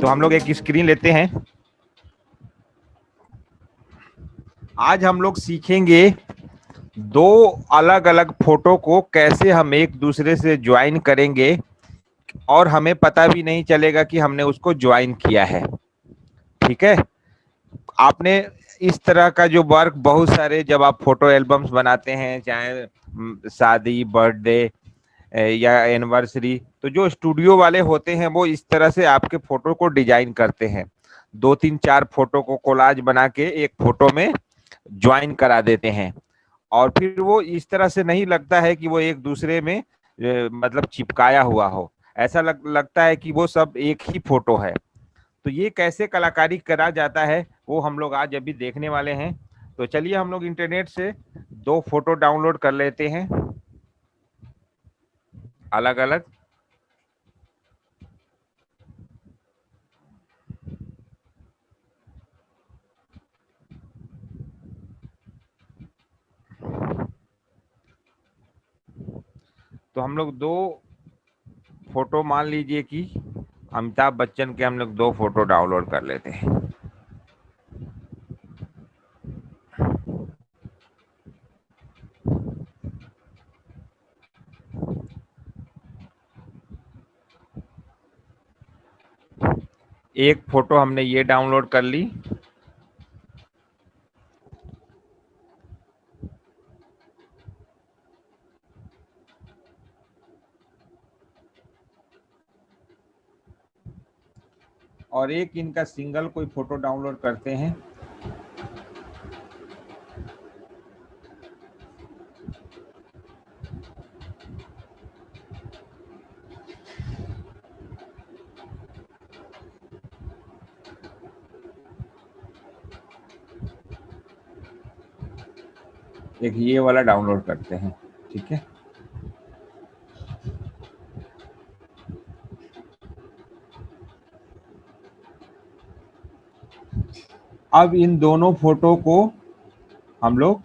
तो हम लोग एक स्क्रीन लेते हैं। आज हम लोग सीखेंगे दो अलग अलग फोटो को कैसे हम एक दूसरे से ज्वाइन करेंगे और हमें पता भी नहीं चलेगा कि हमने उसको ज्वाइन किया है। ठीक है, आपने इस तरह का जो वर्क बहुत सारे, जब आप फोटो एल्बम्स बनाते हैं, चाहे शादी, बर्थडे या एनिवर्सरी, तो जो स्टूडियो वाले होते हैं वो इस तरह से आपके फोटो को डिजाइन करते हैं। 2 3 4 फोटो को कोलाज बना के एक फोटो में ज्वाइन करा देते हैं और फिर वो इस तरह से नहीं लगता है कि वो एक दूसरे में मतलब चिपकाया हुआ हो। ऐसा लगता है कि वो सब एक ही फोटो है। तो ये कैसे कलाकारी करा जाता है वो हम लोग आज अभी देखने वाले हैं। तो चलिए हम लोग इंटरनेट से 2 फोटो डाउनलोड कर लेते हैं अलग अलग। तो हम लोग 2 फोटो, मान लीजिए कि अमिताभ बच्चन के हम लोग 2 फोटो डाउनलोड कर लेते हैं। एक फोटो हमने ये डाउनलोड कर ली, और एक इनका सिंगल कोई फोटो डाउनलोड करते हैं। एक ये वाला डाउनलोड करते हैं। ठीक है, अब इन दोनों फोटो को हम लोग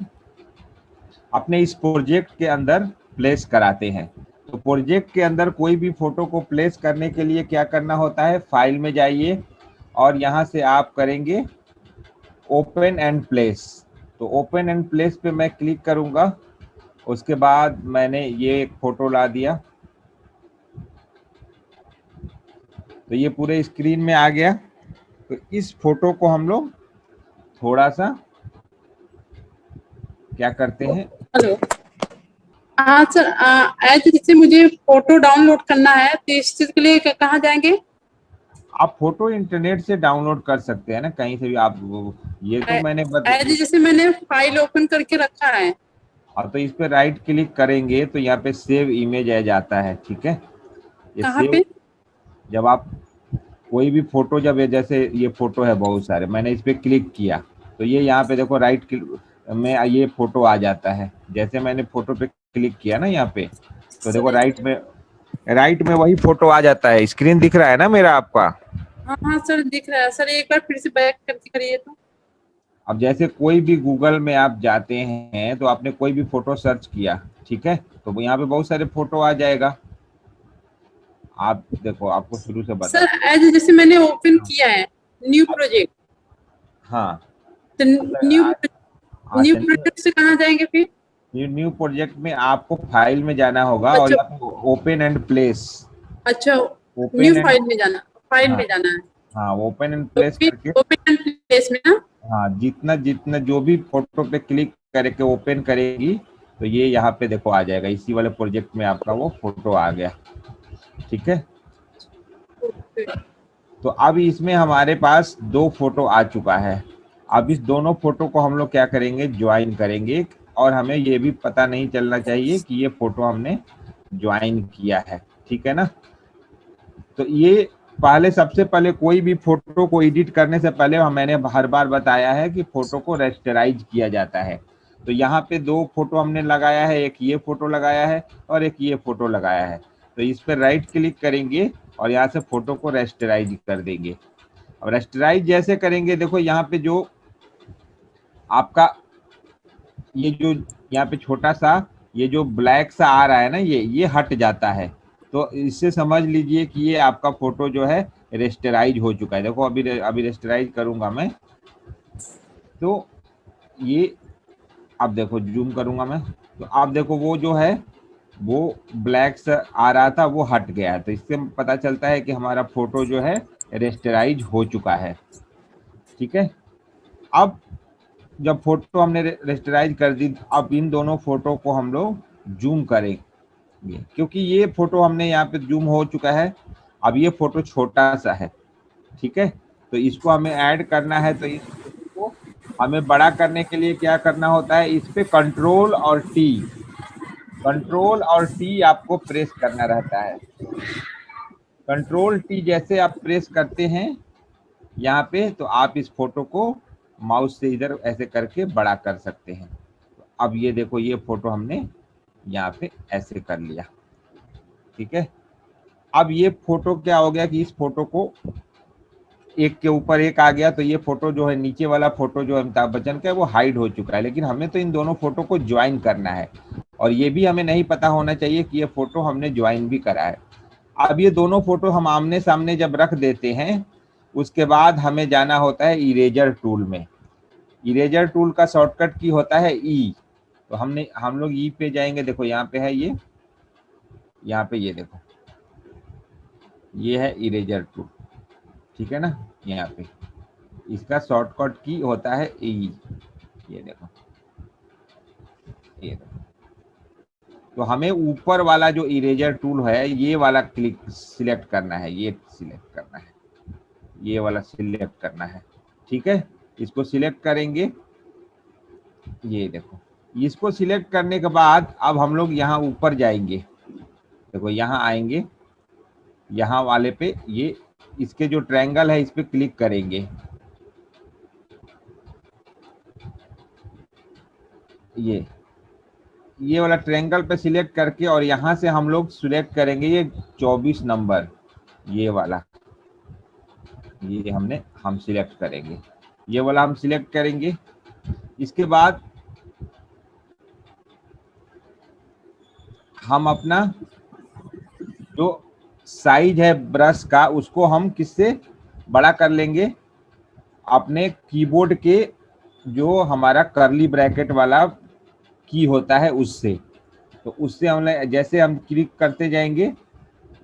अपने इस प्रोजेक्ट के अंदर प्लेस कराते हैं। तो प्रोजेक्ट के अंदर कोई भी फोटो को प्लेस करने के लिए क्या करना होता है, फाइल में जाइए और यहाँ से आप करेंगे ओपन एंड प्लेस। तो ओपन एंड प्लेस पे मैं क्लिक करूंगा। उसके बाद मैंने ये एक फोटो ला दिया, तो ये पूरे स्क्रीन में आ गया। तो इस फोटो को हम लोग थोड़ा सा क्या करते हैं, हेलो। हाँ सर, ऐसे जैसे मुझे फोटो डाउनलोड करना है तो इस चीज के लिए कहाँ जाएंगे? आप फोटो इंटरनेट से डाउनलोड कर सकते हैं ना, कहीं से भी आप। ये तो मैंने ऐसे जैसे मैंने फाइल ओपन करके रखा है। हाँ, तो इस पे राइट क्लिक करेंगे तो यहाँ पे सेव इमेज आ जाता है। ठीक है, ये कहाँ सेव, पे? जब आप कोई भी फोटो, जब जैसे ये फोटो है बहुत सारे, मैंने इस पे क्लिक किया तो ये यहाँ पे देखो राइट में ये फोटो आ जाता है। जैसे मैंने फोटो पे क्लिक किया ना यहाँ पे, तो देखो राइट में वही फोटो आ जाता है। स्क्रीन दिख रहा है ना मेरा आपका? हाँ हाँ सर, दिख रहा है सर, एक बार फिर से बैक करके करिए तो। अब जैसे कोई भी गूगल में आप जाते हैं तो आपने कोई भी फोटो सर्च किया, ठीक है, तो यहाँ पे बहुत सारे फोटो आ जाएगा। आप देखो, आपको शुरू से बता। सर ऐसे जैसे मैंने ओपन किया है न्यू प्रोजेक्ट, हाँ, तो न्यू न्यू अच्छा, प्रोजेक्ट से कहाँ जाएंगे फिर? न्यू प्रोजेक्ट में आपको फाइल में जाना होगा और अच्छा यहाँ पे ओपन एंड प्लेस। अच्छा, न्यू ओपन एंड, फाइल में जाना, फाइल हाँ में जाना है। हाँ, ओपन एंड तो प्लेस फिर करके, ओपन प्लेस में ना? हाँ, जितना जितना जो भी फोटो पे क्लिक करके ओपन करेगी तो ये यहाँ पे देखो आ जाएगा। इसी वाले प्रोजेक्ट में आपका वो फोटो आ गया। ठीक है, तो अब इसमें हमारे पास 2 फोटो आ चुका है। अब इस दोनों फोटो को हम लोग क्या करेंगे, ज्वाइन करेंगे। और हमें ये भी पता नहीं चलना चाहिए कि ये फोटो हमने ज्वाइन किया है। ठीक है ना? तो ये पहले, सबसे पहले कोई भी फोटो को एडिट करने से पहले मैंने हर बार बताया है कि फोटो को रेस्टराइज किया जाता है। तो यहाँ पे 2 फोटो हमने लगाया है, एक ये फोटो लगाया है और एक ये फोटो लगाया है। तो इस पर राइट क्लिक करेंगे और यहाँ से फोटो को रेस्टराइज कर देंगे। अब रेस्टराइज जैसे करेंगे, देखो यहाँ पे जो आपका ये जो यहाँ पे छोटा सा ये जो ब्लैक सा आ रहा है ना, ये हट जाता है। तो इससे समझ लीजिए कि ये आपका फोटो जो है रेस्टराइज हो चुका है। देखो अभी रेस्टराइज करूंगा मैं, तो ये अब देखो जूम करूंगा मैं, तो आप देखो वो जो है वो ब्लैक से आ रहा था, वो हट गया है। तो इससे पता चलता है कि हमारा फोटो जो है रेस्टराइज हो चुका है। ठीक है, अब जब फोटो हमने रेस्टराइज कर दी, अब इन दोनों फोटो को हम लोग जूम करेंगे, क्योंकि ये फोटो हमने यहाँ पे जूम हो चुका है। अब ये फोटो छोटा सा है, ठीक है, तो इसको हमें ऐड करना है। तो इसको हमें बड़ा करने के लिए क्या करना होता है, इस पे कंट्रोल और टी आपको प्रेस करना रहता है। कंट्रोल टी जैसे आप प्रेस करते हैं यहाँ पे, तो आप इस फोटो को माउस से इधर ऐसे करके बड़ा कर सकते हैं। अब ये देखो, ये फोटो हमने यहाँ पे ऐसे कर लिया। ठीक है, अब ये फोटो क्या हो गया कि इस फोटो को एक के ऊपर एक आ गया, तो ये फोटो जो है नीचे वाला फोटो जो अमिताभ बच्चन का है वो हाइड हो चुका है। लेकिन हमें तो इन दोनों फोटो को ज्वाइन करना है, और ये भी हमें नहीं पता होना चाहिए कि ये फोटो हमने ज्वाइन भी करा है। अब ये दोनों फोटो हम आमने सामने जब रख देते हैं, उसके बाद हमें जाना होता है इरेजर टूल में। इरेजर टूल का शॉर्टकट की होता है ई। तो हम लोग ई पे जाएंगे। देखो यहाँ पे है ये, यहाँ पे ये देखो, ये है इरेजर टूल, ठीक है ना। यहाँ पे इसका शॉर्टकट की होता है ई, ये देखो, ये देखो। तो हमें ऊपर वाला जो इरेजर टूल है ये वाला क्लिक सिलेक्ट करना है, ये सिलेक्ट करना है, ये वाला सिलेक्ट करना है। ठीक है, इसको सिलेक्ट करेंगे, ये देखो। इसको सिलेक्ट करने के बाद अब हम लोग यहाँ ऊपर जाएंगे। देखो यहाँ आएंगे, यहाँ वाले पे ये इसके जो ट्रायंगल है इस पे क्लिक करेंगे। ये वाला ट्रायंगल पे सिलेक्ट करके, और यहाँ से हम लोग सिलेक्ट करेंगे ये 24 नंबर, ये वाला, ये हम सिलेक्ट करेंगे, ये वाला हम सिलेक्ट करेंगे। इसके बाद हम अपना जो साइज है ब्रश का, उसको हम किससे बड़ा कर लेंगे, अपने कीबोर्ड के जो हमारा कर्ली ब्रैकेट वाला की होता है उससे। तो उससे हम जैसे हम क्लिक करते जाएंगे,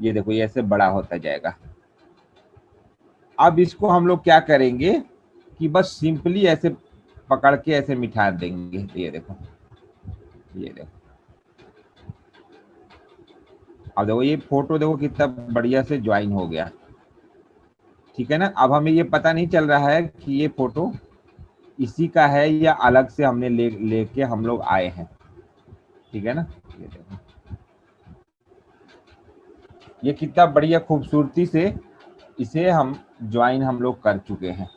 ये देखो ये ऐसे बड़ा होता जाएगा। अब इसको हम लोग क्या करेंगे कि बस सिंपली ऐसे पकड़ के ऐसे मिटा देंगे। ये देखो, ये देखो, अब देखो ये फोटो देखो कितना बढ़िया से ज्वाइन हो गया। ठीक है ना। अब हमें ये पता नहीं चल रहा है कि ये फोटो इसी का है या अलग से हमने लेके हम लोग आए हैं। ठीक है ना, ये देखो, ये कितना बढ़िया खूबसूरती से इसे हम ज्वाइन हम लोग कर चुके हैं।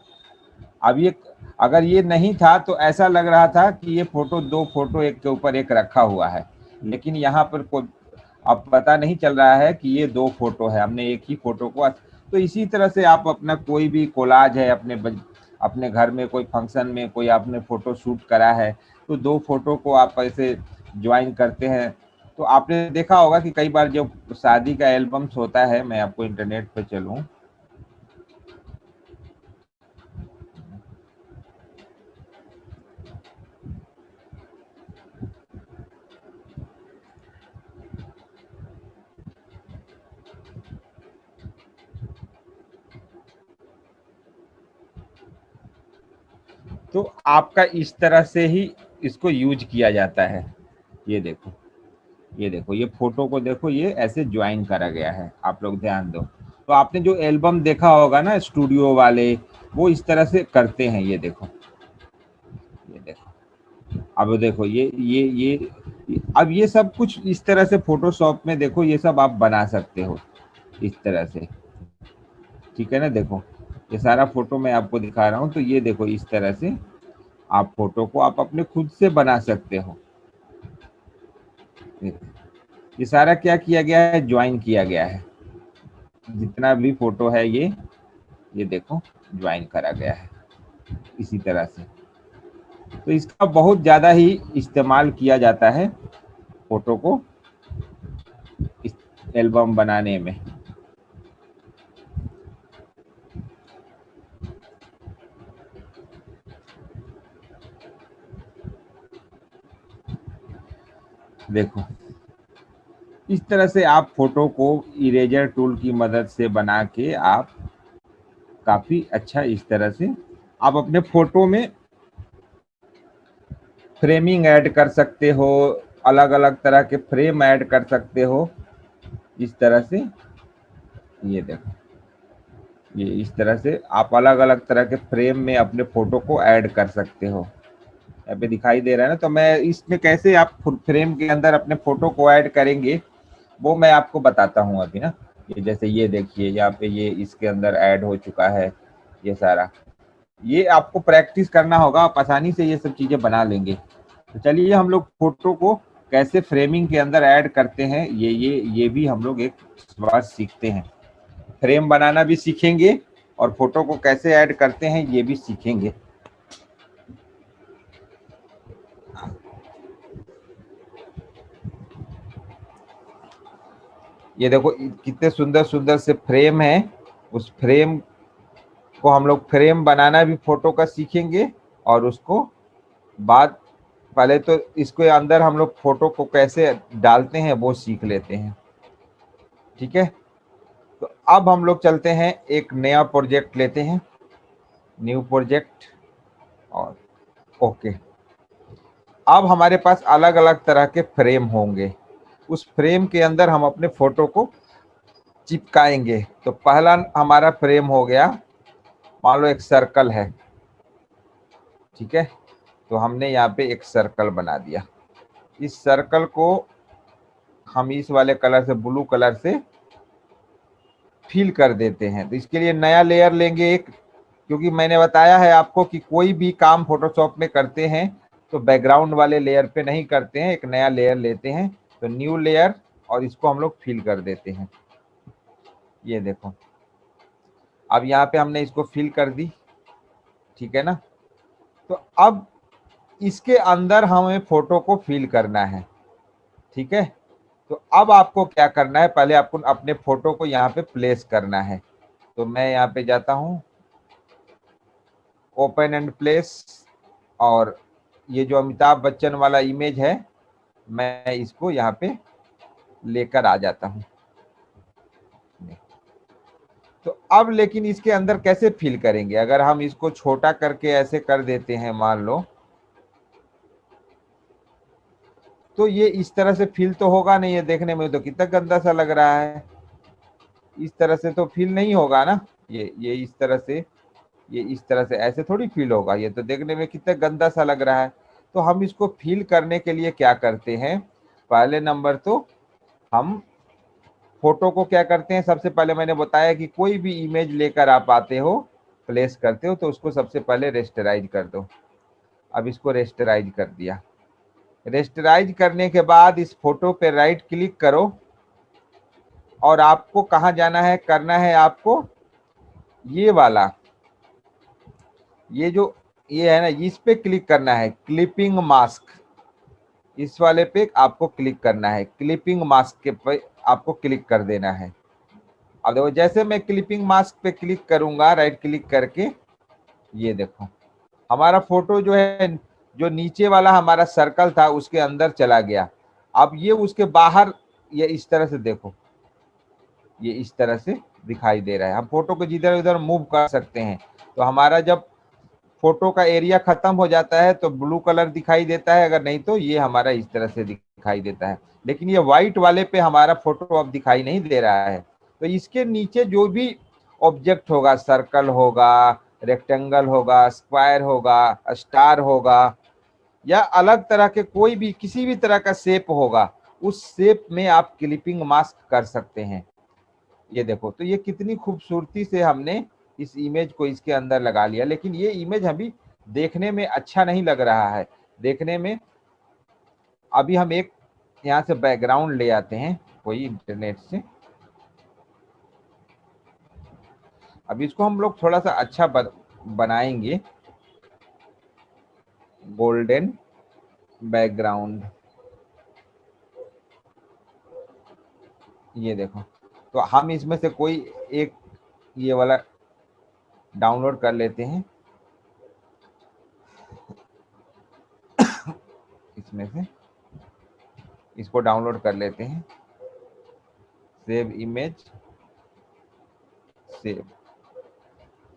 अब ये अगर ये नहीं था तो ऐसा लग रहा था कि ये फोटो, दो फोटो एक के ऊपर एक रखा हुआ है, लेकिन यहाँ पर कोई अब पता नहीं चल रहा है कि ये दो फोटो है, हमने एक ही फोटो को। तो इसी तरह से आप अपना कोई भी कोलाज है, अपने घर में कोई फंक्शन में कोई आपने फोटो शूट करा है, तो दो फोटो को आप ऐसे ज्वाइन करते हैं। तो आपने देखा होगा कि कई बार जब शादी का एल्बम्स होता है, मैं आपको इंटरनेट पे चलूं, तो आपका इस तरह से ही इसको यूज किया जाता है। ये देखो, ये देखो, ये फोटो को देखो, ये ऐसे ज्वाइन करा गया है। आप लोग ध्यान दो। तो आपने जो एल्बम देखा होगा ना स्टूडियो वाले, वो इस तरह से करते हैं। ये देखो, ये देखो, अब देखो अब ये सब कुछ इस तरह से फोटोशॉप में देखो ये सब आप बना सकते हो इस तरह से। ठीक है ना, देखो ये सारा फोटो मैं आपको दिखा रहा हूँ। तो ये देखो इस तरह से आप फोटो को आप अपने खुद से बना सकते हो। ये सारा क्या किया गया है, ज्वाइन किया गया है। जितना भी फोटो है ये देखो ज्वाइन करा गया है इसी तरह से। तो इसका बहुत ज़्यादा ही इस्तेमाल किया जाता है फोटो को इस एल्बम बनाने में। देखो, इस तरह से आप फोटो को इरेजर टूल की मदद से बना के आप काफी अच्छा इस तरह से आप अपने फोटो में फ्रेमिंग ऐड कर सकते हो, अलग अलग तरह के फ्रेम ऐड कर सकते हो इस तरह से। ये देखो, ये इस तरह से आप अलग अलग तरह के फ्रेम में अपने फोटो को ऐड कर सकते हो। यहाँ पे दिखाई दे रहा है ना, तो मैं इसमें कैसे आप फ्रेम के अंदर अपने फोटो को ऐड करेंगे वो मैं आपको बताता हूँ अभी ना। ये जैसे ये देखिए, यहाँ पे ये इसके अंदर ऐड हो चुका है ये सारा। ये आपको प्रैक्टिस करना होगा, आप आसानी से ये सब चीजें बना लेंगे। तो चलिए हम लोग फोटो को कैसे फ्रेमिंग के अंदर ऐड करते हैं ये भी हम लोग एक बार सीखते हैं। फ्रेम बनाना भी सीखेंगे और फोटो को कैसे ऐड करते हैं ये भी सीखेंगे। ये देखो कितने सुंदर सुंदर से फ्रेम है। उस फ्रेम को हम लोग फ्रेम बनाना भी फोटो का सीखेंगे और उसको बाद पहले तो इसके अंदर हम लोग फोटो को कैसे डालते हैं वो सीख लेते हैं। ठीक है, तो अब हम लोग चलते हैं, एक नया प्रोजेक्ट लेते हैं, न्यू प्रोजेक्ट। और ओके, अब हमारे पास अलग अलग तरह के फ्रेम होंगे। उस फ्रेम के अंदर हम अपने फोटो को चिपकाएंगे। तो पहला हमारा फ्रेम हो गया, मान लो एक सर्कल है। ठीक है, तो हमने यहाँ पे एक सर्कल बना दिया। इस सर्कल को हम इस वाले कलर से, ब्लू कलर से फिल कर देते हैं। तो इसके लिए नया लेयर लेंगे एक, क्योंकि मैंने बताया है आपको कि कोई भी काम फोटोशॉप में करते हैं तो बैकग्राउंड वाले लेयर पे नहीं करते हैं, एक नया लेयर लेते हैं। तो न्यू लेयर, और इसको हम लोग फिल कर देते हैं। ये देखो, अब यहाँ पे हमने इसको फिल कर दी। ठीक है ना, तो अब इसके अंदर हमें फोटो को फिल करना है। ठीक है, तो अब आपको क्या करना है, पहले आपको अपने फोटो को यहाँ पे प्लेस करना है। तो मैं यहाँ पे जाता हूँ, ओपन एंड प्लेस, और ये जो अमिताभ बच्चन वाला इमेज है मैं इसको यहाँ पे लेकर आ जाता हूँ। तो अब लेकिन इसके अंदर कैसे फिल करेंगे, अगर हम इसको छोटा करके ऐसे कर देते हैं मान लो, तो ये इस तरह से फिल तो होगा नहीं। ये देखने में तो कितना गंदा सा लग रहा है, इस तरह से तो फिल नहीं होगा ना। ये इस तरह से, ये इस तरह से ऐसे थोड़ी फील होगा, ये तो देखने में कितना गंदा सा लग रहा है। तो हम इसको फील करने के लिए क्या करते हैं, पहले नंबर तो हम फोटो को क्या करते हैं, सबसे पहले मैंने बताया कि कोई भी इमेज लेकर आप आते हो, प्लेस करते हो, तो उसको सबसे पहले रेस्टराइज कर दो। अब इसको रेस्टराइज कर दिया। रेस्टराइज करने के बाद इस फोटो पे राइट क्लिक करो, और आपको कहाँ जाना है, करना है आपको ये वाला, ये जो ये है ना, इस पे क्लिक करना है, क्लिपिंग मास्क। इस वाले पे आपको क्लिक करना है, क्लिपिंग मास्क के पे आपको क्लिक कर देना है। अब देखो, जैसे मैं क्लिपिंग मास्क पे क्लिक करूंगा राइट क्लिक करके, ये देखो हमारा फोटो जो है, जो नीचे वाला हमारा सर्कल था उसके अंदर चला गया। अब ये उसके बाहर, ये इस तरह से देखो, ये इस तरह से दिखाई दे रहा है। हम फोटो को जिधर उधर मूव कर सकते हैं। तो हमारा जब फोटो का एरिया खत्म हो जाता है तो ब्लू कलर दिखाई देता है, अगर नहीं तो ये हमारा इस तरह से दिखाई देता है। लेकिन ये व्हाइट वाले पे हमारा फोटो अब दिखाई नहीं दे रहा है। तो इसके नीचे जो भी ऑब्जेक्ट होगा, सर्कल होगा, रेक्टेंगल होगा, स्क्वायर होगा, स्टार होगा, या अलग तरह के कोई भी किसी भी तरह का शेप होगा, उस शेप में आप क्लिपिंग मास्क कर सकते हैं। ये देखो, तो ये कितनी खूबसूरती से हमने इस इमेज को इसके अंदर लगा लिया। लेकिन ये इमेज अभी देखने में अच्छा नहीं लग रहा है, देखने में। अभी हम एक यहाँ से बैकग्राउंड ले आते हैं कोई इंटरनेट से। अभी इसको हम लोग थोड़ा सा अच्छा बनाएंगे, गोल्डन बैकग्राउंड। ये देखो, तो हम इसमें से कोई एक ये वाला डाउनलोड कर लेते हैं इसमें से। इसको डाउनलोड कर लेते हैं। Save image, save.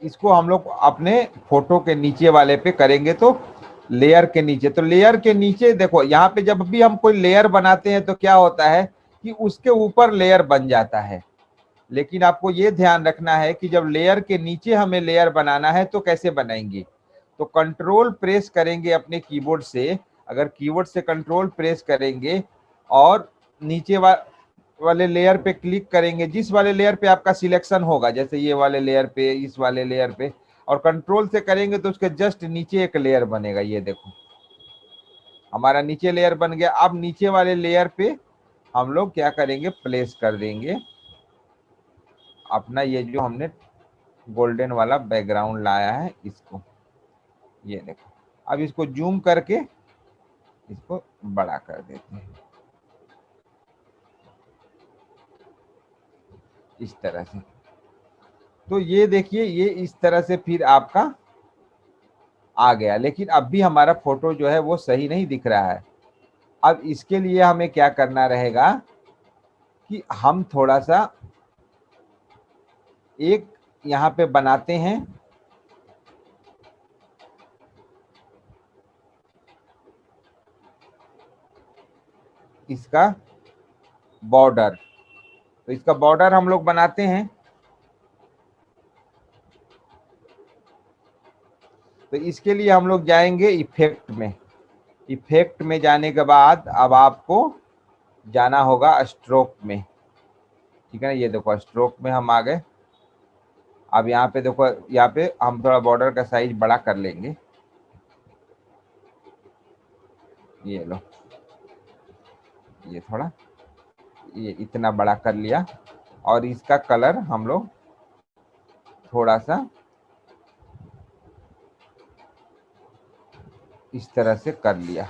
इसको हम लोग अपने फोटो के नीचे वाले पे करेंगे, तो लेयर के नीचे, तो लेयर के नीचे देखो, यहाँ पे जब भी हम कोई लेयर बनाते हैं तो क्या होता है कि उसके ऊपर लेयर बन जाता है। लेकिन आपको ये ध्यान रखना है कि जब लेयर के नीचे हमें लेयर बनाना है तो कैसे बनाएंगे। तो कंट्रोल प्रेस करेंगे अपने कीबोर्ड से, अगर कीबोर्ड से कंट्रोल प्रेस करेंगे और नीचे वाले लेयर पे क्लिक करेंगे, जिस वाले लेयर पे आपका सिलेक्शन होगा, जैसे ये वाले लेयर पे, इस वाले लेयर पे, और कंट्रोल से करेंगे तो उसके जस्ट नीचे एक लेयर बनेगा। ये देखो हमारा नीचे लेयर बन गया। अब नीचे वाले लेयर पे हम लोग क्या करेंगे, प्लेस कर देंगे अपना ये जो हमने गोल्डन वाला बैकग्राउंड लाया है इसको। ये देखो, अब इसको जूम करके इसको बड़ा कर देते हैं इस तरह से। तो ये देखिए, ये इस तरह से फिर आपका आ गया, लेकिन अब भी हमारा फोटो जो है वो सही नहीं दिख रहा है। अब इसके लिए हमें क्या करना रहेगा कि हम थोड़ा सा एक यहाँ पे बनाते हैं, इसका बॉर्डर। तो इसका बॉर्डर हम लोग बनाते हैं। तो इसके लिए हम लोग जाएंगे इफेक्ट में। इफेक्ट में जाने के बाद अब आपको जाना होगा स्ट्रोक में, ठीक है ना। ये देखो स्ट्रोक में हम आ गए। अब यहाँ पे देखो, यहाँ पे हम थोड़ा बॉर्डर का साइज बड़ा कर लेंगे। ये लो, ये थोड़ा, ये इतना बड़ा कर लिया। और इसका कलर हम लोग थोड़ा सा इस तरह से कर लिया,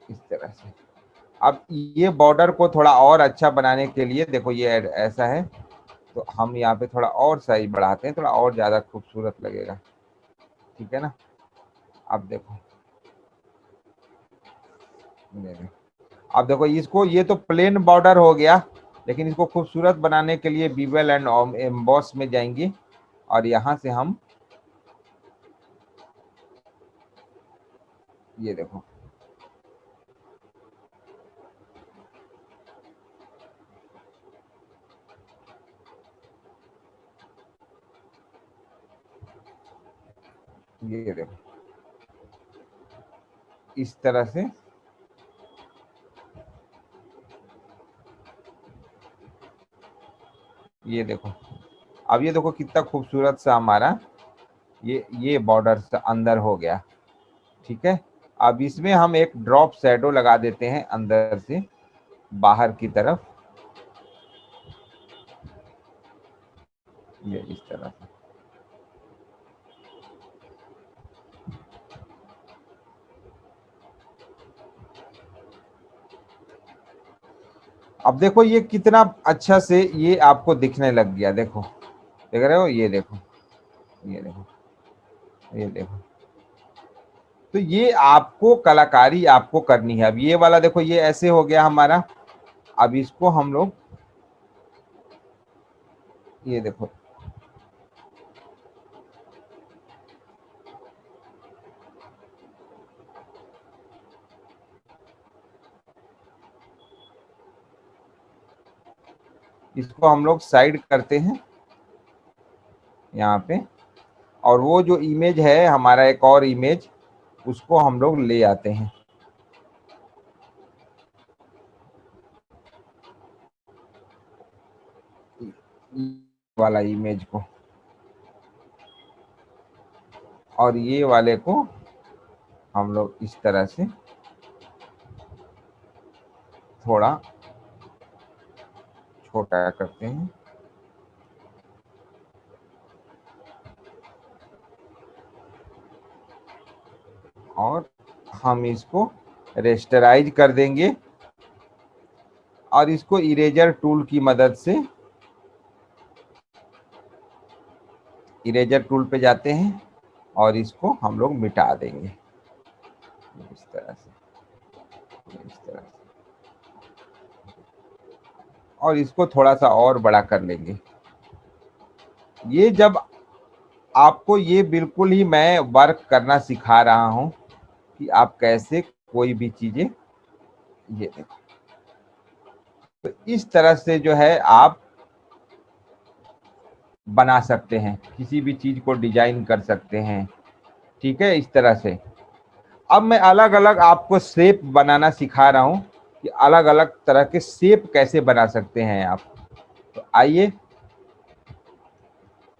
इस तरह से। अब ये बॉर्डर को थोड़ा और अच्छा बनाने के लिए देखो, ये ऐसा है, तो हम यहाँ पे थोड़ा और साइज बढ़ाते हैं, थोड़ा और ज्यादा खूबसूरत लगेगा, ठीक है ना। अब देखो, अब देखो इसको, ये तो प्लेन बॉर्डर हो गया, लेकिन इसको खूबसूरत बनाने के लिए बीवेल एंड एम्बॉस में जाएंगे और यहाँ से हम ये देखो, ये देखो इस तरह से। ये देखो, अब ये देखो कितना खूबसूरत सा हमारा ये बॉर्डर से अंदर हो गया, ठीक है। अब इसमें हम एक ड्रॉप शैडो लगा देते हैं अंदर से बाहर की तरफ, ये इस तरह से। अब देखो ये कितना अच्छा से ये आपको दिखने लग गया, देखो देख रहे हो, ये देखो, ये देखो, ये देखो। तो ये आपको कलाकारी आपको करनी है। अब ये वाला देखो, ये ऐसे हो गया हमारा। अब इसको हम लोग, ये देखो, इसको हम लोग साइड करते हैं यहाँ पे। और वो जो इमेज है हमारा, एक और इमेज, उसको हम लोग ले आते हैं, वाला इमेज को, और ये वाले को हम लोग इस तरह से थोड़ा छोटा करते हैं। और हम इसको रेस्टराइज कर देंगे और इसको इरेजर टूल की मदद से, इरेजर टूल पे जाते हैं और इसको हम लोग मिटा देंगे। इस तरह से, इस तरह से, और इसको थोड़ा सा और बड़ा कर लेंगे। ये जब आपको, ये बिल्कुल ही मैं वर्क करना सिखा रहा हूं कि आप कैसे कोई भी चीजें, ये देखो, तो इस तरह से जो है आप बना सकते हैं, किसी भी चीज को डिजाइन कर सकते हैं। ठीक है, इस तरह से। अब मैं अलग अलग आपको शेप बनाना सिखा रहा हूं कि अलग अलग तरह के शेप कैसे बना सकते हैं आप। तो आइए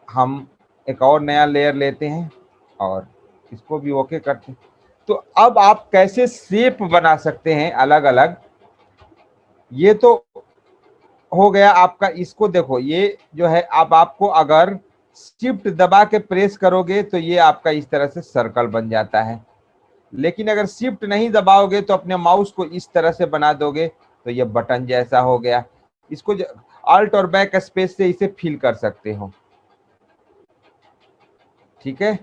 हम एक और नया लेयर लेते हैं और इसको भी ओके करते हैं। तो अब आप कैसे शेप बना सकते हैं अलग अलग, ये तो हो गया आपका। इसको देखो, ये जो है, अब आपको अगर शिफ्ट दबा के प्रेस करोगे तो ये आपका इस तरह से सर्कल बन जाता है। लेकिन अगर शिफ्ट नहीं दबाओगे तो अपने माउस को इस तरह से बना दोगे तो ये बटन जैसा हो गया। इसको अल्ट और बैक स्पेस से इसे फिल कर सकते हो। ठीक है,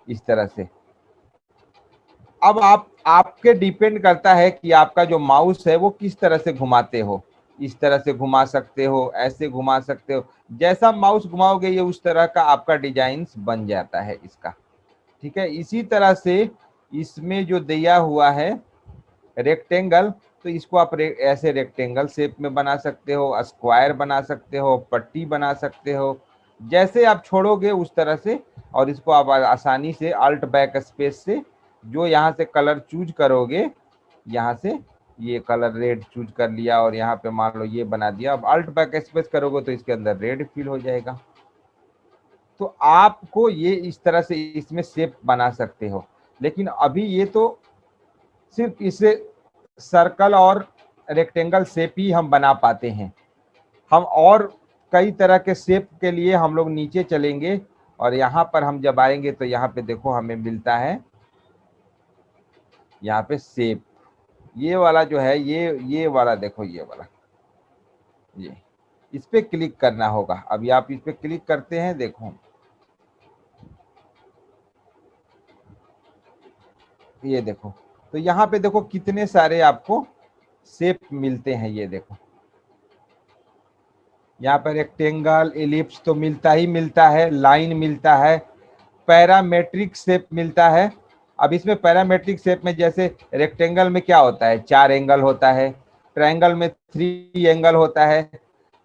इस तरह से। अब आप, आपके डिपेंड करता है कि आपका जो माउस है वो किस तरह से घुमाते हो। इस तरह से घुमा सकते हो, ऐसे घुमा सकते हो, जैसा माउस घुमाओगे ये उस तरह का आपका डिजाइन बन जाता है इसका। ठीक है, इसी तरह से इसमें जो दिया हुआ है रेक्टेंगल, तो इसको आप ऐसे रेक्टेंगल शेप में बना सकते हो, स्क्वायर बना सकते हो, पट्टी बना सकते हो, जैसे आप छोड़ोगे उस तरह से। और इसको आप आसानी से अल्ट बैक स्पेस से, जो यहाँ से कलर चूज करोगे, यहाँ से ये कलर रेड चूज कर लिया और यहाँ पे मान लो ये बना दिया। अब अल्ट बैक स्पेस करोगे तो इसके अंदर रेड फिल हो जाएगा। तो आपको ये इस तरह से इसमें शेप बना सकते हो। लेकिन अभी ये तो सिर्फ इसे सर्कल और रेक्टेंगल शेप ही हम बना पाते हैं। हम और कई तरह के शेप के लिए हम लोग नीचे चलेंगे और यहाँ पर हम जब आएंगे तो यहाँ पे देखो हमें मिलता है, यहाँ पे शेप, ये वाला जो है, ये वाला देखो, ये वाला, ये इस पे क्लिक करना होगा। अभी आप इस पे क्लिक करते हैं, देखो ये देखो, तो यहाँ पे देखो कितने सारे आपको शेप मिलते हैं। ये देखो यहाँ पर रेक्टेंगल, एलिप्स तो मिलता ही मिलता है, लाइन मिलता है, पैरामेट्रिक शेप मिलता है। अब इसमें पैरामेट्रिक शेप में जैसे रेक्टेंगल में क्या होता है, 4 एंगल होता है, ट्रायंगल में 3 एंगल होता है।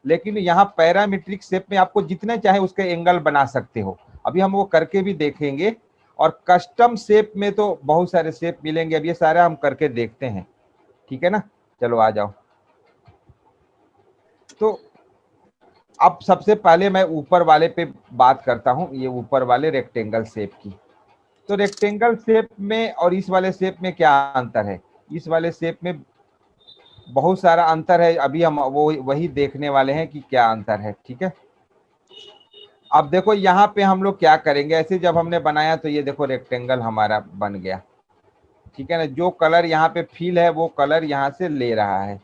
लेकिन यहाँ पैरामेट्रिक शेप में आपको जितने चाहे उसके एंगल बना सकते हो। अभी हम वो करके भी देखेंगे। और कस्टम शेप में तो बहुत सारे शेप मिलेंगे, अब ये सारा हम करके देखते हैं। ठीक है ना, चलो आ जाओ। तो अब सबसे पहले मैं ऊपर वाले पे बात करता हूँ, ये ऊपर वाले रेक्टेंगल शेप की। तो रेक्टेंगल शेप में और इस वाले शेप में क्या अंतर है? इस वाले शेप में बहुत सारा अंतर है, अभी हम वो वही देखने वाले हैं कि क्या अंतर है। ठीक है, अब देखो यहाँ पे हम लोग क्या करेंगे, ऐसे जब हमने बनाया तो ये देखो रेक्टेंगल हमारा बन गया। ठीक है ना, जो कलर यहाँ पे फिल है वो कलर यहाँ से ले रहा है।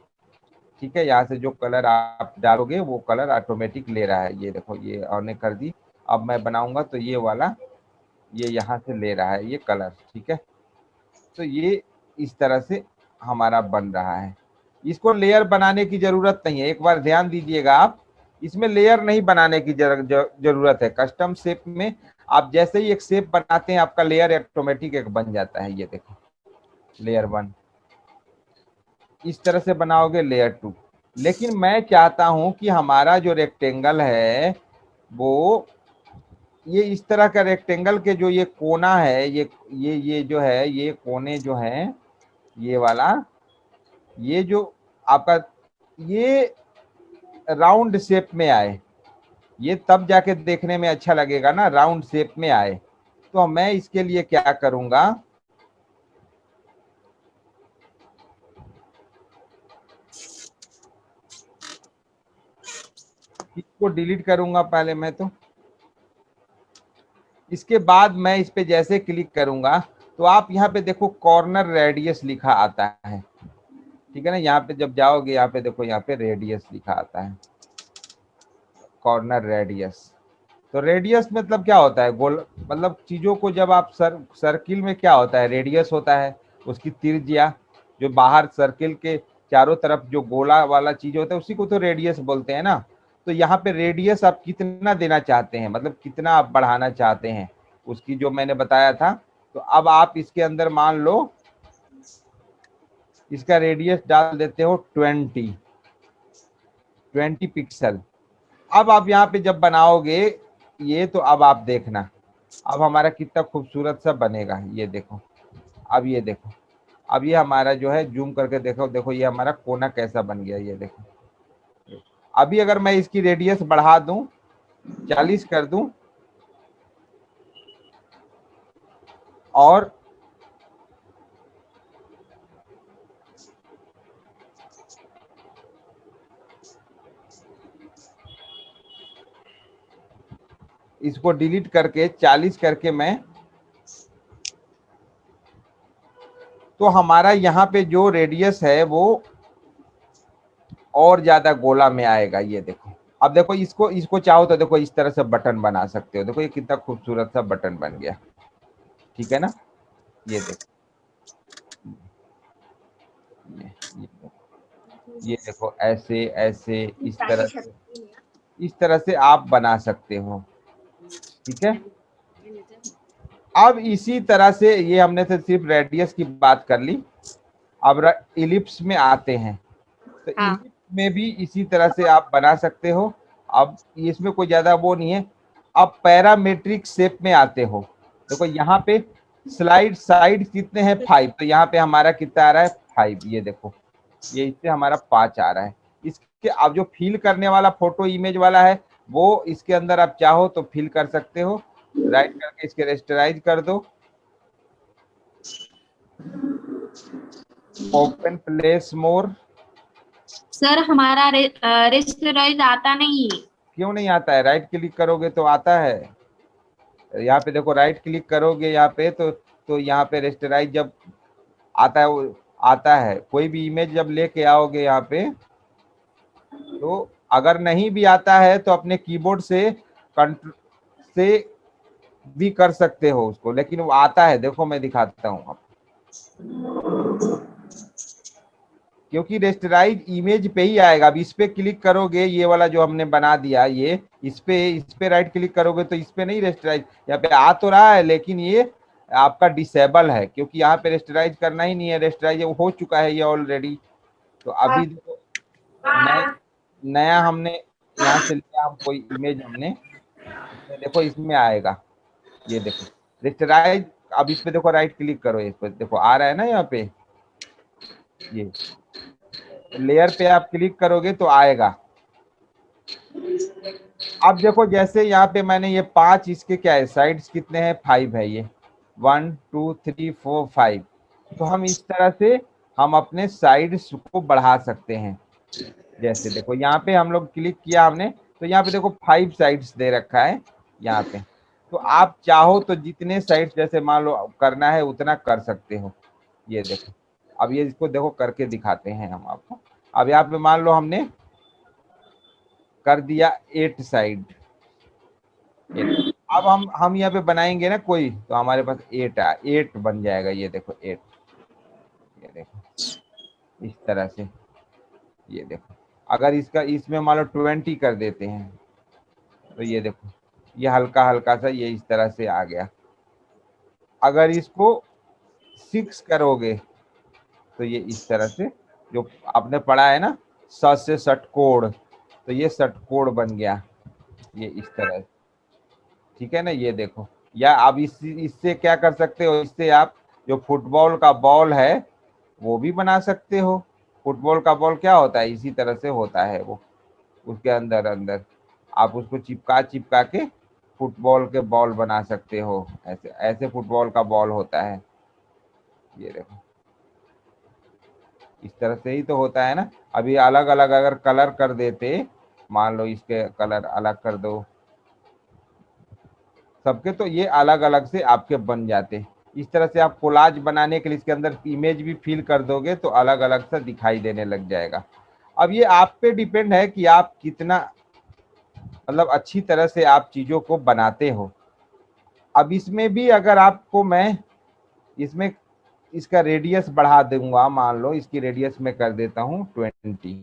ठीक है, यहाँ से जो कलर आप डालोगे वो कलर ऑटोमेटिक ले रहा है। ये देखो, ये ऑन कर दी। अब मैं बनाऊंगा तो ये वाला, ये यहाँ से ले रहा है ये कलर। ठीक है, तो ये इस तरह से हमारा बन रहा है। इसको लेयर बनाने की जरूरत नहीं है, एक बार ध्यान दीजिएगा आप, इसमें लेयर नहीं बनाने की जरूरत है। कस्टम शेप में आप जैसे ही एक शेप बनाते हैं आपका लेयर ऑटोमेटिक एक बन जाता है। ये देखो, लेयर 1 इस तरह से बनाओगे, लेयर 2। लेकिन मैं चाहता हूं कि हमारा जो रेक्टेंगल है वो ये इस तरह का रेक्टेंगल के जो ये कोना है, ये जो है, ये कोने जो हैं, ये वाला, ये जो आपका, ये राउंड शेप में आए। ये तब जाके देखने में अच्छा लगेगा ना, राउंड शेप में आए। तो मैं इसके लिए क्या करूंगा, इसको डिलीट करूंगा पहले मैं तो। इसके बाद मैं इस पे जैसे क्लिक करूंगा तो आप यहाँ पे देखो कॉर्नर रेडियस लिखा आता है। ठीक है ना। यहाँ पे जब जाओगे, यहाँ पे देखो, यहाँ पे रेडियस लिखा आता है, कॉर्नर रेडियस। तो रेडियस मतलब क्या होता है, गोल, मतलब चीजों को जब आप सर्किल में क्या होता है, रेडियस होता है उसकी त्रिज्या, जो बाहर सर्किल के चारों तरफ जो गोला वाला चीज होता है उसी को तो रेडियस बोलते हैं ना। तो यहाँ पे रेडियस आप कितना देना चाहते हैं, मतलब कितना आप बढ़ाना चाहते हैं, उसकी जो मैंने बताया था। तो अब आप इसके अंदर मान लो इसका रेडियस डाल देते हो 20 पिक्सल। अब आप यहाँ पे जब बनाओगे ये, तो अब आप देखना अब हमारा कितना खूबसूरत सा बनेगा। ये देखो, अब ये देखो, अब ये हमारा जो है, जूम करके देखो, देखो ये हमारा कोना कैसा बन गया, ये देखो। अभी अगर मैं इसकी रेडियस बढ़ा दूं, 40 कर दूं, और इसको डिलीट करके 40 करके मैं, तो हमारा यहाँ पे जो रेडियस है वो और ज्यादा गोला में आएगा। ये देखो, अब देखो इसको इसको चाहो तो देखो इस तरह से बटन बना सकते हो। देखो ये कितना खूबसूरत सा बटन बन गया, ठीक है ना। ये देखो, ये देखो ऐसे ऐसे इस तरह से आप बना सकते हो, ठीक है। अब इसी तरह से, ये हमने तो सिर्फ रेडियस की बात कर ली। अब इलिप्स में आते हैं, तो इलिप्स में भी इसी तरह से आप बना सकते हो। अब इसमें कोई ज्यादा वो नहीं है। अब पैरामेट्रिक शेप में आते हो, देखो यहाँ पे स्लाइड साइड कितने हैं, 5, तो यहाँ पे हमारा कितना आ रहा है, 5। ये देखो, ये इससे हमारा 5 आ रहा है। इसके अब जो फिल करने वाला फोटो इमेज वाला है, वो इसके अंदर आप चाहो तो फिल कर सकते हो। राइट करके इसके रेस्टराइज कर दो, ओपन प्लेस मोर। सर हमारा रेस्टोरेंट आता नहीं। क्यों नहीं आता है, राइट क्लिक करोगे तो आता है। यहाँ पे देखो, राइट क्लिक करोगे यहाँ पे, तो यहाँ पे रेस्टराइज जब आता है, वो आता है। कोई भी इमेज जब लेके आओगे यहाँ पे, तो अगर नहीं भी आता है तो अपने कीबोर्ड से कंट्रोल से भी कर सकते हो उसको, लेकिन वो आता है। देखो मैं दिखाता हूँ आपको, क्योंकि रेस्टराइज इमेज पे ही आएगा। अब इस पे क्लिक करोगे, ये वाला जो हमने बना दिया, ये इस पे राइट क्लिक करोगे तो इस पे नहीं रेस्टराइज, यहाँ पे आ तो रहा है लेकिन ये आपका डिसेबल है, क्योंकि यहाँ पे रेस्टराइज करना ही नहीं है। रेस्टराइज हो चुका है ये ऑलरेडी। तो अभी देखो, नया हमने यहाँ से लिया, हम कोई इमेज हमने, इसमें देखो इसमें आएगा। ये देखो रेस्टराइज, अब इस पे देखो राइट क्लिक करो, इस पे देखो आ रहा है ना यहाँ पे, ये लेयर पे आप क्लिक करोगे तो आएगा। अब देखो जैसे यहाँ पे मैंने ये 5, इसके क्या है, साइड्स कितने हैं, 5 है। ये 1 2 3 4 5। तो हम इस तरह से हम अपने साइड्स को बढ़ा सकते हैं। जैसे देखो यहाँ पे हम लोग क्लिक किया हमने, तो यहाँ पे देखो 5 साइड्स दे रखा है यहाँ पे। तो आप चाहो तो जितने साइड्स जैसे मान लो करना है उतना कर सकते हो। ये देखो, अब ये इसको देखो करके दिखाते हैं हम आपको। अब यहाँ पे मान लो हमने कर दिया 8 साइड। अब हम यहाँ पे बनाएंगे ना कोई, तो हमारे पास 8 बन जाएगा। ये देखो 8, ये देखो इस तरह से। ये देखो, अगर इसका इसमें मान लो 20 कर देते हैं, तो ये देखो ये हल्का हल्का सा ये इस तरह से आ गया। अगर इसको 6 करोगे तो ये इस तरह से, जो आपने पढ़ा है ना से षटकोण, तो ये षटकोण बन गया, ये इस तरह से, ठीक है ना। ये देखो, या आप इससे क्या कर सकते हो, इससे आप जो फुटबॉल का बॉल है वो भी बना सकते हो। फुटबॉल का बॉल क्या होता है, इसी तरह से होता है वो, उसके अंदर अंदर आप उसको चिपका चिपका के फुटबॉल के बॉल बना सकते हो। ऐसे ऐसे फुटबॉल का बॉल होता है। ये देखो इस तरह से ही तो होता है ना। अभी अलग अलग अगर कलर कर देते, मान लो इसके कलर अलग कर दो सबके, तो ये अलग अलग से आपके बन जाते। इस तरह से आप कोलाज बनाने के लिए इसके अंदर इमेज भी फिल कर दोगे तो अलग अलग सा दिखाई देने लग जाएगा। अब ये आप पे डिपेंड है कि आप कितना मतलब अच्छी तरह से आप चीजों को बनाते हो। अब इसमें भी अगर आपको मैं इसमें इसका रेडियस बढ़ा दूंगा, मान लो इसकी रेडियस में कर देता हूँ 20।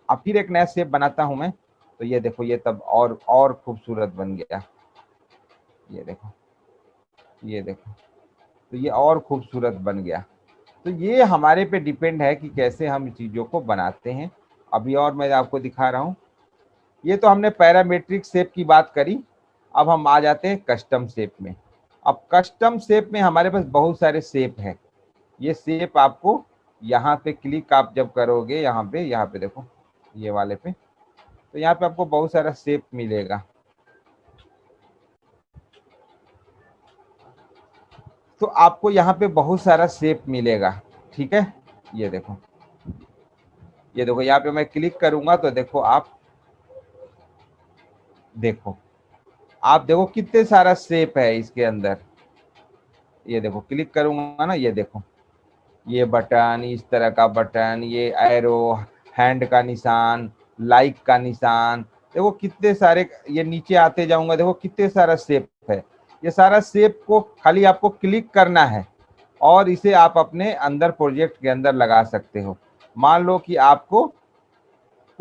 अब फिर एक नया शेप बनाता हूं मैं, तो ये देखो ये तब और खूबसूरत बन गया। ये देखो, ये देखो, तो ये और खूबसूरत बन गया। तो ये हमारे पे डिपेंड है कि कैसे हम चीजों को बनाते हैं। अभी और मैं आपको दिखा रहा हूँ। ये तो हमने पैरामेट्रिक शेप की बात करी। अब हम आ जाते हैं कस्टम शेप में। अब कस्टम शेप में हमारे पास बहुत सारे शेप हैं। ये शेप आपको यहाँ पे क्लिक आप जब करोगे, यहाँ पे देखो, ये वाले पे, तो यहाँ पे आपको बहुत सारा शेप मिलेगा। तो आपको यहाँ पे बहुत सारा शेप मिलेगा, ठीक है। ये देखो, ये देखो, यहाँ पे मैं क्लिक करूंगा तो देखो आप देखो कितने सारा शेप है इसके अंदर। ये देखो, क्लिक करूंगा ना, ये देखो, ये बटन, इस तरह का बटन, ये एरो, हैंड का निशान, लाइक का निशान, देखो कितने सारे। ये नीचे आते जाऊंगा, देखो कितने सारा शेप है। ये सारा शेप को खाली आपको क्लिक करना है और इसे आप अपने अंदर प्रोजेक्ट के अंदर लगा सकते हो। मान लो कि आपको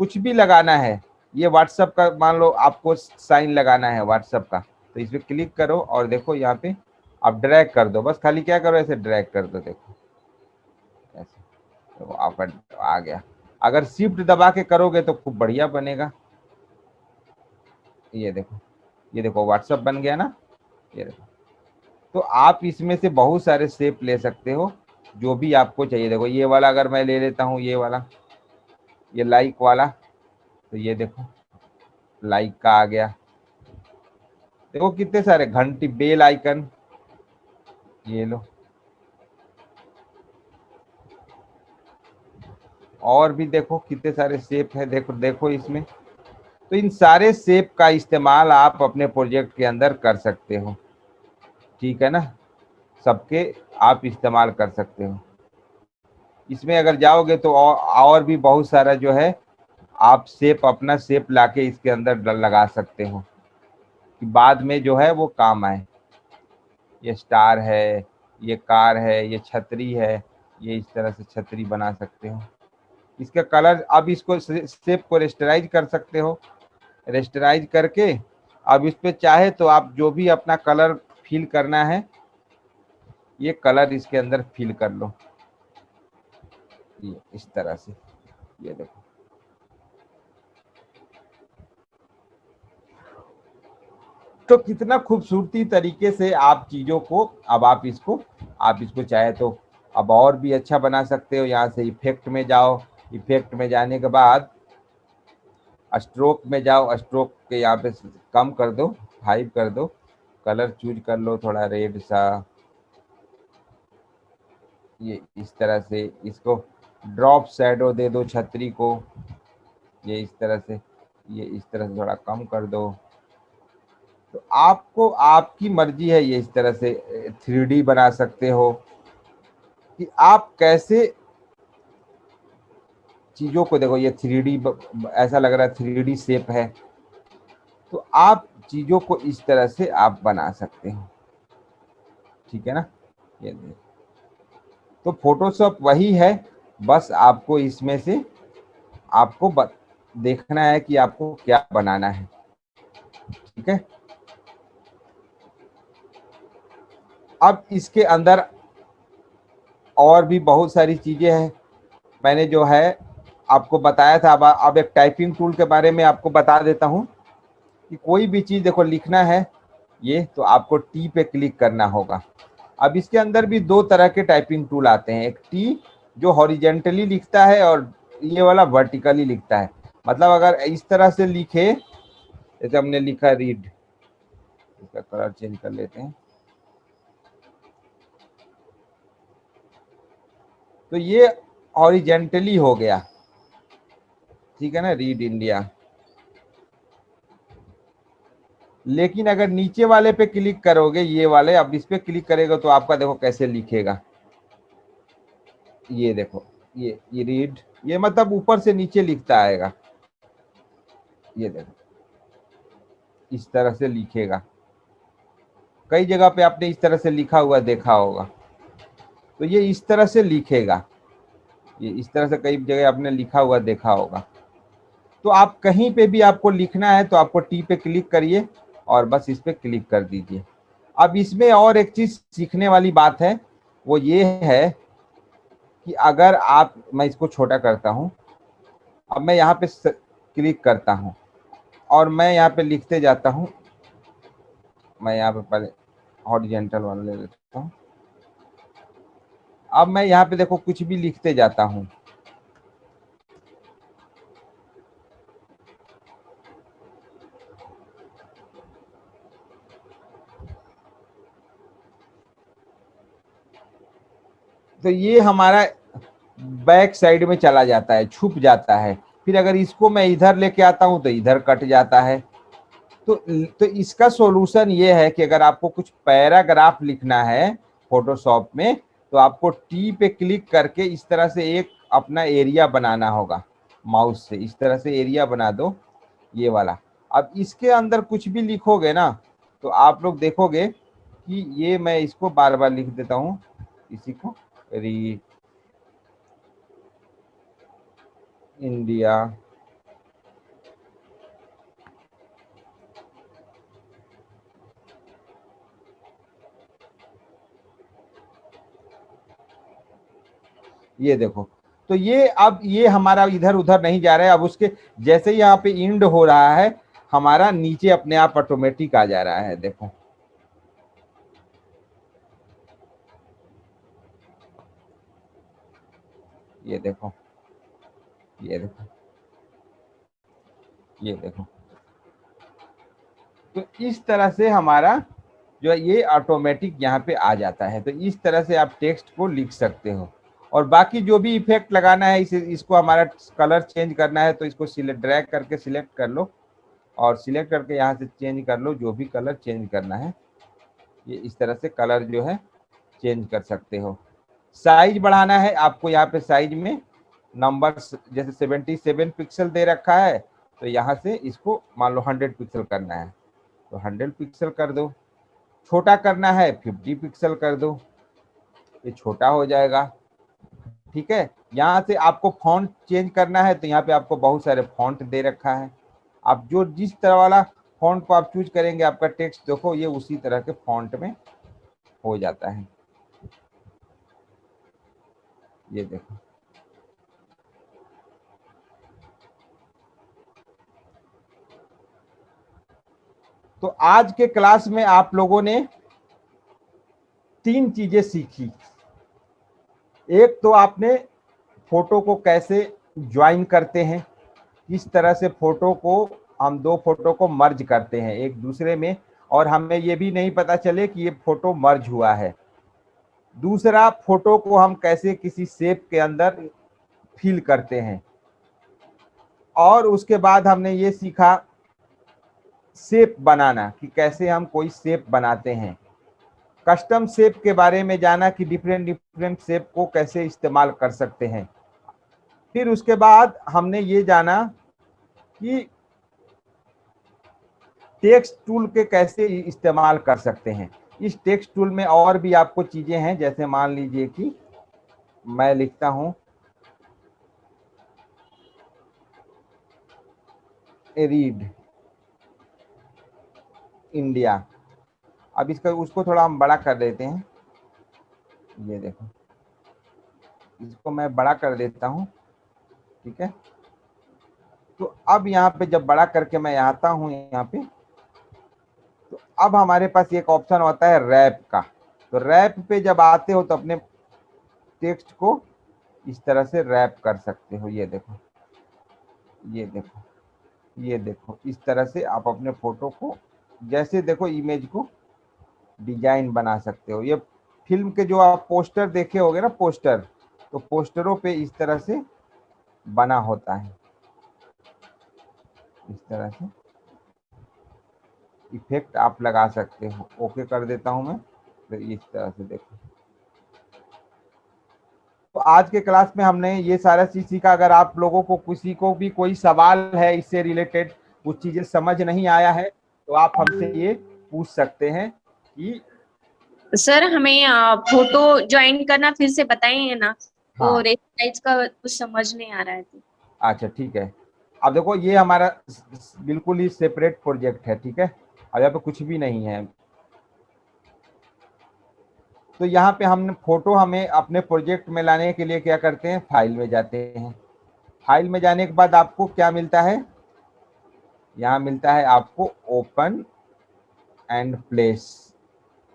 कुछ भी लगाना है, ये व्हाट्सएप का मान लो आपको साइन लगाना है व्हाट्सएप का, तो इस पर क्लिक करो और देखो यहाँ पे आप ड्रैग कर दो। बस खाली क्या करो, ऐसे ड्रैग कर दो, देखो ऐसे, तो आप आ गया। अगर शिफ्ट दबा के करोगे तो खूब बढ़िया बनेगा। ये देखो, ये देखो व्हाट्सएप बन गया ना। ये देखो, तो आप इसमें से बहुत सारे शेप ले सकते हो जो भी आपको चाहिए। देखो ये वाला अगर मैं ले लेता हूँ, ये वाला, ये लाइक वाला, तो ये देखो लाइक का आ गया। देखो कितने सारे, घंटी, बेल आइकन, ये लो, और भी देखो कितने सारे शेप है। देखो देखो इसमें, तो इन सारे शेप का इस्तेमाल आप अपने प्रोजेक्ट के अंदर कर सकते हो, ठीक है ना। सबके आप इस्तेमाल कर सकते हो। इसमें अगर जाओगे तो और भी बहुत सारा जो है, आप शेप, अपना शेप लाके इसके अंदर लगा सकते हो कि बाद में जो है वो काम आए। ये स्टार है, ये कार है, ये छतरी है, ये इस तरह से छतरी बना सकते हो। इसका कलर, अब इसको शेप को रेस्टराइज कर सकते हो। रेस्टराइज करके अब इस पे चाहे तो आप जो भी अपना कलर फिल करना है, ये कलर इसके अंदर फिल कर लो, ये इस तरह से। ये देखो, तो कितना खूबसूरती तरीके से आप चीजों को, अब आप इसको चाहे तो अब और भी अच्छा बना सकते हो। यहाँ से इफेक्ट में जाओ, इफेक्ट में जाने के बाद स्ट्रोक में जाओ, स्ट्रोक के यहाँ पे कम कर दो, 5 कर दो, कलर चूज कर लो थोड़ा रेड सा, ये इस तरह से। इसको ड्रॉप शैडो दे दो छतरी को, ये इस तरह से, ये इस तरह से थोड़ा कम कर दो। तो आपको, आपकी मर्जी है, ये इस तरह से 3D बना सकते हो कि आप कैसे चीजों को। देखो ये 3D ऐसा लग रहा है, 3D शेप है, तो आप चीजों को इस तरह से आप बना सकते हो, ठीक है ना। ये तो फोटोशॉप वही है, बस आपको इसमें से आपको देखना है कि आपको क्या बनाना है, ठीक है। अब इसके अंदर और भी बहुत सारी चीजें हैं। मैंने जो है आपको बताया था। अब एक टाइपिंग टूल के बारे में आपको बता देता हूँ कि कोई भी चीज देखो लिखना है, ये तो आपको टी पे क्लिक करना होगा। अब इसके अंदर भी दो तरह के टाइपिंग टूल आते हैं, एक टी जो हॉरिजेंटली लिखता है और ये वाला वर्टिकली लिखता है। मतलब अगर इस तरह से लिखे, जैसे हमने लिखा रीड, इसका कलर चेंज कर लेते हैं, तो ये हॉरिजेंटली हो गया, ठीक है ना, रीड इंडिया। लेकिन अगर नीचे वाले पे क्लिक करोगे, ये वाले, अब इस पे क्लिक करेगा तो आपका देखो कैसे लिखेगा। ये देखो, ये रीड, ये मतलब ऊपर से नीचे लिखता आएगा। ये देखो इस तरह से लिखेगा। कई जगह पे आपने इस तरह से लिखा हुआ देखा होगा। तो ये इस तरह से लिखेगा, ये इस तरह से कई जगह आपने लिखा हुआ देखा होगा। तो आप कहीं पे भी आपको लिखना है तो आपको टी पे क्लिक करिए और बस इस पे क्लिक कर दीजिए। अब इसमें और एक चीज सीखने वाली बात है, वो ये है कि अगर आप, मैं इसको छोटा करता हूं, अब मैं यहाँ पे क्लिक करता हूं और मैं यहाँ पे लिखते जाता हूं। मैं यहाँ पे पहले हॉरिजॉन्टल वाला ले लेता हूँ। अब मैं यहाँ पे देखो कुछ भी लिखते जाता हूँ। तो ये हमारा बैक साइड में चला जाता है, छुप जाता है। फिर अगर इसको मैं इधर लेके आता हूं तो इधर कट जाता है। तो इसका सॉल्यूशन ये है कि अगर आपको कुछ पैराग्राफ लिखना है फोटोशॉप में, तो आपको टी पे क्लिक करके इस तरह से एक अपना एरिया बनाना होगा। माउस से इस तरह से एरिया बना दो, ये वाला। अब इसके अंदर कुछ भी लिखोगे ना, तो आप लोग देखोगे कि ये, मैं इसको बार बार लिख देता हूँ, इसी को, री इंडिया ये देखो। तो ये अब ये हमारा इधर उधर नहीं जा रहा है। अब उसके जैसे ही यहाँ पे इंड हो रहा है, हमारा नीचे अपने आप ऑटोमेटिक आ जा रहा है। देखो ये देखो, ये देखो, ये देखो। तो इस तरह से हमारा जो है ये ऑटोमेटिक यहाँ पे आ जाता है। तो इस तरह से आप टेक्स्ट को लिख सकते हो। और बाकी जो भी इफेक्ट लगाना है, इसको हमारा कलर चेंज करना है तो इसको सिलेक्ट, ड्रैग करके सिलेक्ट कर लो और सिलेक्ट करके यहाँ से चेंज कर लो जो भी कलर चेंज करना है। ये इस तरह से कलर जो है चेंज कर सकते हो। साइज बढ़ाना है आपको, यहाँ पे साइज में नंबर जैसे 77 पिक्सल दे रखा है, तो यहाँ से इसको मान लो 100 पिक्सल करना है तो 100 पिक्सल कर दो। छोटा करना है 50 पिक्सल कर दो, ये छोटा हो जाएगा। ठीक है। यहाँ से आपको फॉन्ट चेंज करना है तो यहाँ पे आपको बहुत सारे फॉन्ट दे रखा है। आप जो जिस तरह वाला फॉन्ट को आप चूज करेंगे, आपका टेक्स्ट देखो ये उसी तरह के फॉन्ट में हो जाता है। ये देखो, तो आज के क्लास में आप लोगों ने 3 चीजें सीखी। एक तो आपने फोटो को कैसे ज्वाइन करते हैं, किस तरह से फोटो को, हम 2 फोटो को मर्ज करते हैं एक दूसरे में और हमें ये भी नहीं पता चले कि ये फोटो मर्ज हुआ है। दूसरा, फोटो को हम कैसे किसी शेप के अंदर फिल करते हैं। और उसके बाद हमने ये सीखा शेप बनाना, कि कैसे हम कोई शेप बनाते हैं। कस्टम शेप के बारे में जाना कि डिफरेंट डिफरेंट शेप को कैसे इस्तेमाल कर सकते हैं। फिर उसके बाद हमने ये जाना कि टेक्स्ट टूल के कैसे इस्तेमाल कर सकते हैं। इस टेक्स्ट टूल में और भी आपको चीजें हैं, जैसे मान लीजिए कि मैं लिखता हूं रीड इंडिया। अब इसका उसको थोड़ा हम बड़ा कर देते हैं। ये देखो, इसको मैं बड़ा कर देता हूं। ठीक है। तो अब यहाँ पे जब बड़ा करके मैं आता हूं यहाँ पे, तो अब हमारे पास एक ऑप्शन होता है रैप का। तो रैप पे जब आते हो तो अपने टेक्स्ट को इस तरह से रैप कर सकते हो। ये देखो, ये देखो, ये देखो, इस तरह से आप अपने फोटो को, जैसे देखो इमेज को डिजाइन बना सकते हो। ये फिल्म के जो आप पोस्टर देखे होगे ना, पोस्टर, तो पोस्टरों पे इस तरह से बना होता है, इस तरह से। इफेक्ट आप लगा सकते हो। ओके कर देता हूं मैं, तो इस तरह से देखो। तो आज के क्लास में हमने ये सारा चीज सीखा। अगर आप लोगों को किसी को भी कोई सवाल है इससे रिलेटेड, कुछ चीजें समझ नहीं आया है, तो आप हमसे ये पूछ सकते हैं कि सर हमें फोटो ज्वाइन करना फिर से बताएंगे ना, तो हाँ, रेस साइज का कुछ समझ नहीं आ रहा है तो। अच्छा ठीक है। अब देखो ये हमारा बिल्कुल ही सेपरेट प्रोजेक्ट है, ठीक है। अब यहाँ पे कुछ भी नहीं है। तो यहाँ पे हमने फोटो हमें अपने प्रोजेक्ट में लाने के लिए क्या करते हैं, फाइल में जाते हैं। फाइल में जाने के बाद आपको क्या मिलता है, यहाँ मिलता है आपको ओपन एंड प्लेस,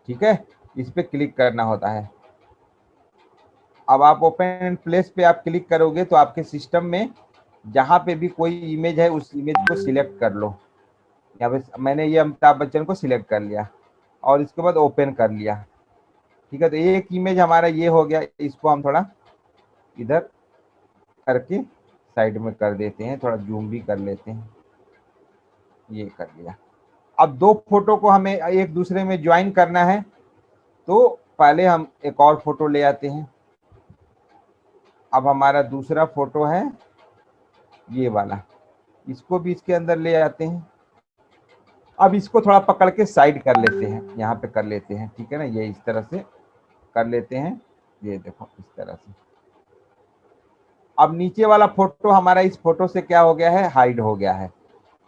ठीक है। इस पे क्लिक करना होता है। अब आप ओपन एंड प्लेस पे आप क्लिक करोगे तो आपके सिस्टम में जहाँ पे भी कोई इमेज है उस इमेज को सिलेक्ट कर लो। यहाँ पे मैंने ये अमिताभ बच्चन को सिलेक्ट कर लिया और इसके बाद ओपन कर लिया, ठीक है। तो एक इमेज हमारा ये हो गया। इसको हम थोड़ा इधर करके साइड में कर देते हैं, थोड़ा जूम भी कर लेते हैं, ये कर लिया। अब दो फोटो को हमें एक दूसरे में ज्वाइन करना है, तो पहले हम एक और फोटो ले आते हैं। अब हमारा दूसरा फोटो है ये वाला, इसको भी इसके अंदर ले आते हैं। अब इसको थोड़ा पकड़ के साइड कर लेते हैं, यहाँ पे कर लेते हैं, ठीक है ना। ये इस तरह से कर लेते हैं, ये देखो इस तरह से। अब नीचे वाला फोटो हमारा इस फोटो से क्या हो गया है, हाइड हो गया है।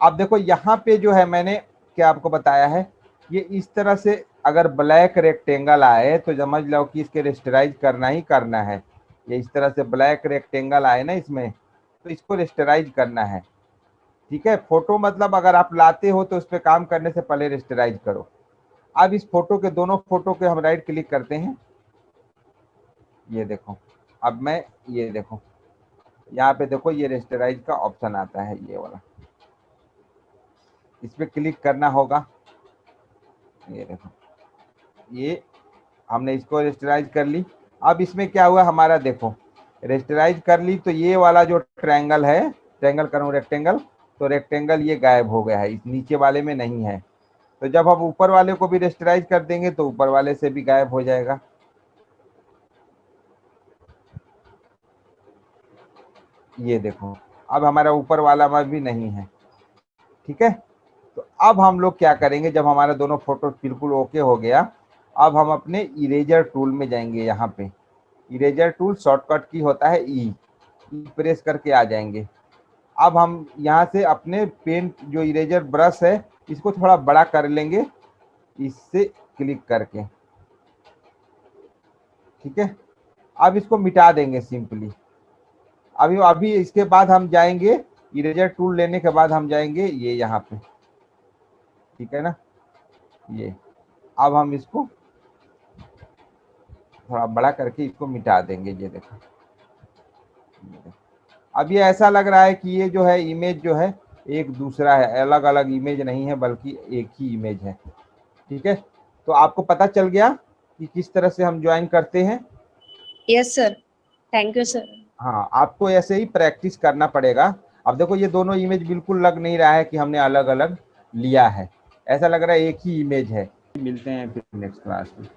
अब देखो यहाँ पे जो है मैंने क्या आपको बताया है, ये इस तरह से अगर ब्लैक रेक्टेंगल आए तो समझ लो कि इसके रेस्टराइज करना ही करना है। ये इस तरह से ब्लैक रेक्टेंगल आए ना इसमें, तो इसको रेस्टराइज करना है, ठीक है। फोटो मतलब अगर आप लाते हो तो उस पर काम करने से पहले रेस्टराइज करो। अब इस फोटो के दोनों फोटो के हम राइट क्लिक करते हैं, ये देखो। अब मैं ये देखो यहाँ पे देखो ये रेस्टराइज का ऑप्शन आता है, ये वाला, इस पे क्लिक करना होगा। ये देखो, ये हमने इसको रेस्टराइज कर ली। अब इसमें क्या हुआ हमारा, देखो रेस्टराइज कर ली तो ये वाला जो ट्रायंगल है, ट्रायंगल करूँ रेक्टेंगल, तो रेक्टेंगल ये गायब हो गया है, इस नीचे वाले में नहीं है। तो जब हम ऊपर वाले को भी रेस्टराइज कर देंगे तो ऊपर वाले से भी गायब हो जाएगा। ये देखो अब हमारा ऊपर वाला में भी नहीं है, ठीक है। तो अब हम लोग क्या करेंगे, जब हमारा दोनों फोटो बिल्कुल ओके हो गया, अब हम अपने इरेजर टूल में जाएंगे। यहाँ पे इरेजर टूल शॉर्टकट की होता है ई प्रेस करके आ जाएंगे। अब हम यहाँ से अपने पेन जो इरेजर ब्रश है इसको थोड़ा बड़ा कर लेंगे, इससे क्लिक करके, ठीक है। अब इसको मिटा देंगे सिंपली। अभी इसके बाद हम जाएंगे, इरेजर टूल लेने के बाद हम जाएंगे ये यहाँ पे, ठीक है ना। ये अब हम इसको थोड़ा बड़ा करके इसको मिटा देंगे, ये देखो। अब ये ऐसा लग रहा है कि ये जो है इमेज जो है एक दूसरा है, अलग अलग इमेज नहीं है बल्कि एक ही इमेज है, ठीक है। तो आपको पता चल गया कि किस तरह से हम ज्वाइन करते हैं। Yes sir, thank you sir. हाँ, आपको ऐसे ही प्रैक्टिस करना पड़ेगा। अब देखो ये दोनों इमेज बिल्कुल लग नहीं रहा है कि हमने अलग अलग लिया है, ऐसा लग रहा है एक ही इमेज है। मिलते हैं फिर नेक्स्ट क्लास में।